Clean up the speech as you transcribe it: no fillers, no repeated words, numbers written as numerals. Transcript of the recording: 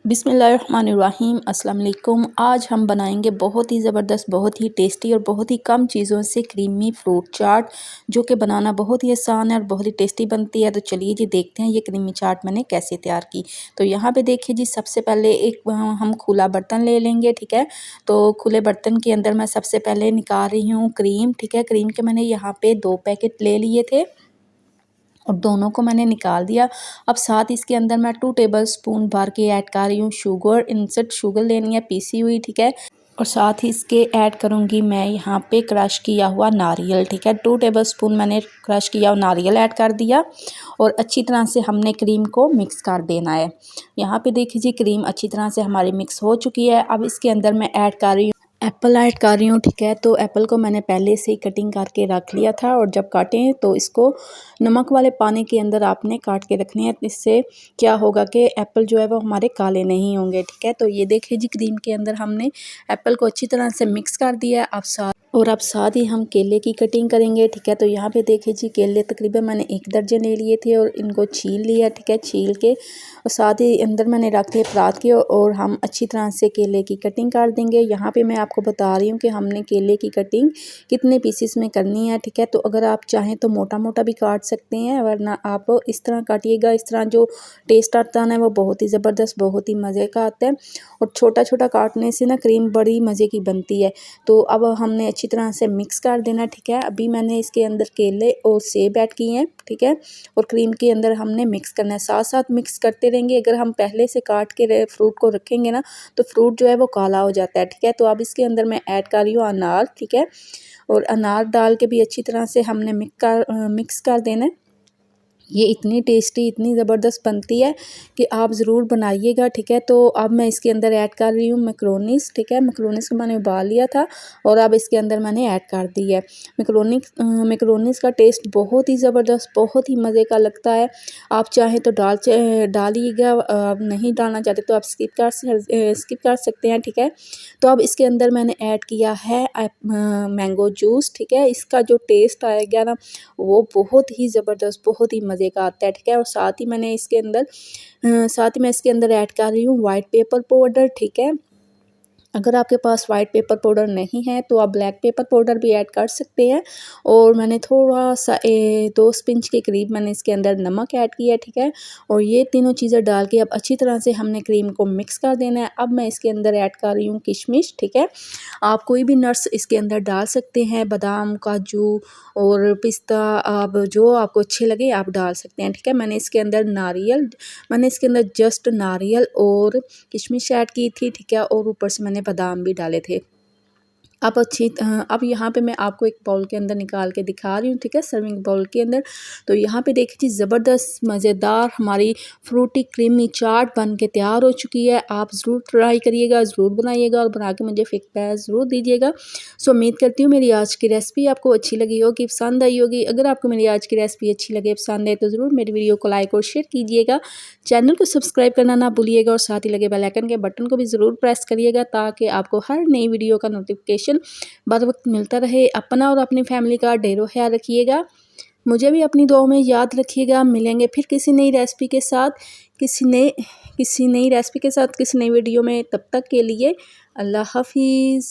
बिस्मिल्लाहिर्रहमानिर्रहीम अस्सलाम वालेकुम। आज हम बनाएंगे बहुत ही ज़बरदस्त, बहुत ही टेस्टी और बहुत ही कम चीज़ों से क्रीमी फ्रूट चाट, जो कि बनाना बहुत ही आसान है और बहुत ही टेस्टी बनती है। तो चलिए जी देखते हैं ये क्रीमी चाट मैंने कैसे तैयार की। तो यहाँ पे देखिए जी, सबसे पहले एक हम खुला बर्तन ले लेंगे, ठीक है। तो खुले बर्तन के अंदर मैं सबसे पहले निकाल रही हूँ क्रीम, ठीक है। क्रीम के मैंने यहाँ पे 2 पैकेट ले लिए थे और दोनों को मैंने निकाल दिया। अब साथ इसके अंदर मैं 2 टेबलस्पून भर के ऐड कर रही हूँ शुगर। इंस्टेंट शुगर लेनी है, पीसी हुई, ठीक है। और साथ ही इसके ऐड करूँगी मैं यहाँ पे क्रश किया हुआ नारियल, ठीक है। 2 टेबलस्पून मैंने क्रश किया हुआ नारियल ऐड कर दिया और अच्छी तरह से हमने क्रीम को मिक्स कर देना है। यहाँ पे देखिए जी, क्रीम अच्छी तरह से हमारी मिक्स हो चुकी है। अब इसके अंदर मैं ऐड कर रही हूँ एप्पल ऐड कर रही हूँ, ठीक है। तो एप्पल को मैंने पहले से ही कटिंग करके रख लिया था और जब काटें तो इसको नमक वाले पानी के अंदर आपने काट के रखनी है। इससे क्या होगा कि एप्पल जो है वो हमारे काले नहीं होंगे, ठीक है। तो ये देखिए जी, क्रीम के अंदर हमने एप्पल को अच्छी तरह से मिक्स कर दिया है। अब साथ ही हम केले की कटिंग करेंगे, ठीक है। तो यहाँ पे देखिए जी, केले तकरीबन मैंने 1 दर्जन ले लिए थे और इनको छील लिया, ठीक है। छील के और साथ ही अंदर मैंने रख दिए परात के और हम अच्छी तरह से केले की कटिंग कर देंगे। यहाँ पे मैं आपको बता रही हूँ कि हमने केले की कटिंग कितने पीसेस में करनी है, ठीक है। तो अगर आप चाहें तो मोटा मोटा भी काट सकते हैं, वरना आप इस तरह काटिएगा। इस तरह जो टेस्ट आता है ना, वो बहुत ही ज़बरदस्त, बहुत ही मज़े का आता है। और छोटा छोटा काटने से ना क्रीम बड़ी मज़े की बनती है। तो अब हमने अच्छी तरह से मिक्स कर देना, ठीक है। अभी मैंने इसके अंदर केले और सेब ऐड किए हैं, ठीक है। और क्रीम के अंदर हमने मिक्स करना है, साथ साथ मिक्स करते रहेंगे। अगर हम पहले से काट के फ्रूट को रखेंगे ना, तो फ्रूट जो है वो काला हो जाता है, ठीक है। तो अब इसके अंदर मैं ऐड कर रही हूँ अनार, ठीक है। और अनार डाल के भी अच्छी तरह से हमने मिक्स कर देना है। ये इतनी टेस्टी, इतनी ज़बरदस्त बनती है कि आप ज़रूर बनाइएगा, ठीक है। तो अब मैं इसके अंदर ऐड कर रही हूँ मैक्रोनीस, ठीक है। मैक्रोनीस को मैंने उबाल लिया था और अब इसके अंदर मैंने ऐड कर दी है। मैक्रोनीस का टेस्ट बहुत ही ज़बरदस्त, बहुत ही मज़े का लगता है। आप चाहें तो डालिएगा, आप नहीं डालना चाहते तो आप स्किप कर सकते हैं, ठीक है। तो अब इसके अंदर मैंने ऐड किया है मैंगो जूस, ठीक है। इसका जो टेस्ट आएगा ना, वो बहुत ही ज़बरदस्त, बहुत ही मज़े का आता है, ठीक है। और साथ ही मैं इसके अंदर ऐड कर रही हूँ वाइट पेपर पाउडर, ठीक है। अगर आपके पास वाइट पेपर पाउडर नहीं है तो आप ब्लैक पेपर पाउडर भी ऐड कर सकते हैं। और मैंने थोड़ा सा 2 पिंच के करीब मैंने इसके अंदर नमक ऐड किया, ठीक है। और ये तीनों चीज़ें डाल के अब अच्छी तरह से हमने क्रीम को मिक्स कर देना है। अब मैं इसके अंदर ऐड कर रही हूँ किशमिश, ठीक है। आप कोई भी नट्स इसके अंदर डाल सकते हैं, बादाम, काजू और पिस्ता, आप जो आपको अच्छे लगे आप डाल सकते हैं, ठीक है। मैंने इसके अंदर जस्ट नारियल और किशमिश ऐड की थी, ठीक है। और ऊपर से मैंने बादाम भी डाले थे। अब यहाँ पे मैं आपको एक बाउल के अंदर निकाल के दिखा रही हूँ, ठीक है, सर्विंग बाउल के अंदर। तो यहाँ पे देखिए ज़बरदस्त मज़ेदार हमारी फ्रूटी क्रीमी चाट बन के तैयार हो चुकी है। आप ज़रूर ट्राई करिएगा, ज़रूर बनाइएगा और बना के मुझे फीडबैक ज़रूर दीजिएगा। सो उम्मीद करती हूँ मेरी आज की रेसिपी आपको अच्छी लगी होगी, पसंद आई होगी। अगर आपको मेरी आज की रेसिपी अच्छी लगे, पसंद आए तो ज़रूर मेरी वीडियो को लाइक और शेयर कीजिएगा। चैनल को सब्सक्राइब करना ना भूलिएगा और साथ ही लगे बेल आइकन के बटन को भी ज़रूर प्रेस करिएगा, ताकि आपको हर नई वीडियो का नोटिफिकेशन बर वक्त मिलता रहे। अपना और अपनी फैमिली का ढेरों ख्याल रखिएगा। मुझे भी अपनी दुआओं में याद रखिएगा। मिलेंगे फिर किसी नई रेसिपी के साथ, किसी नई वीडियो में। तब तक के लिए अल्लाह हाफिज़।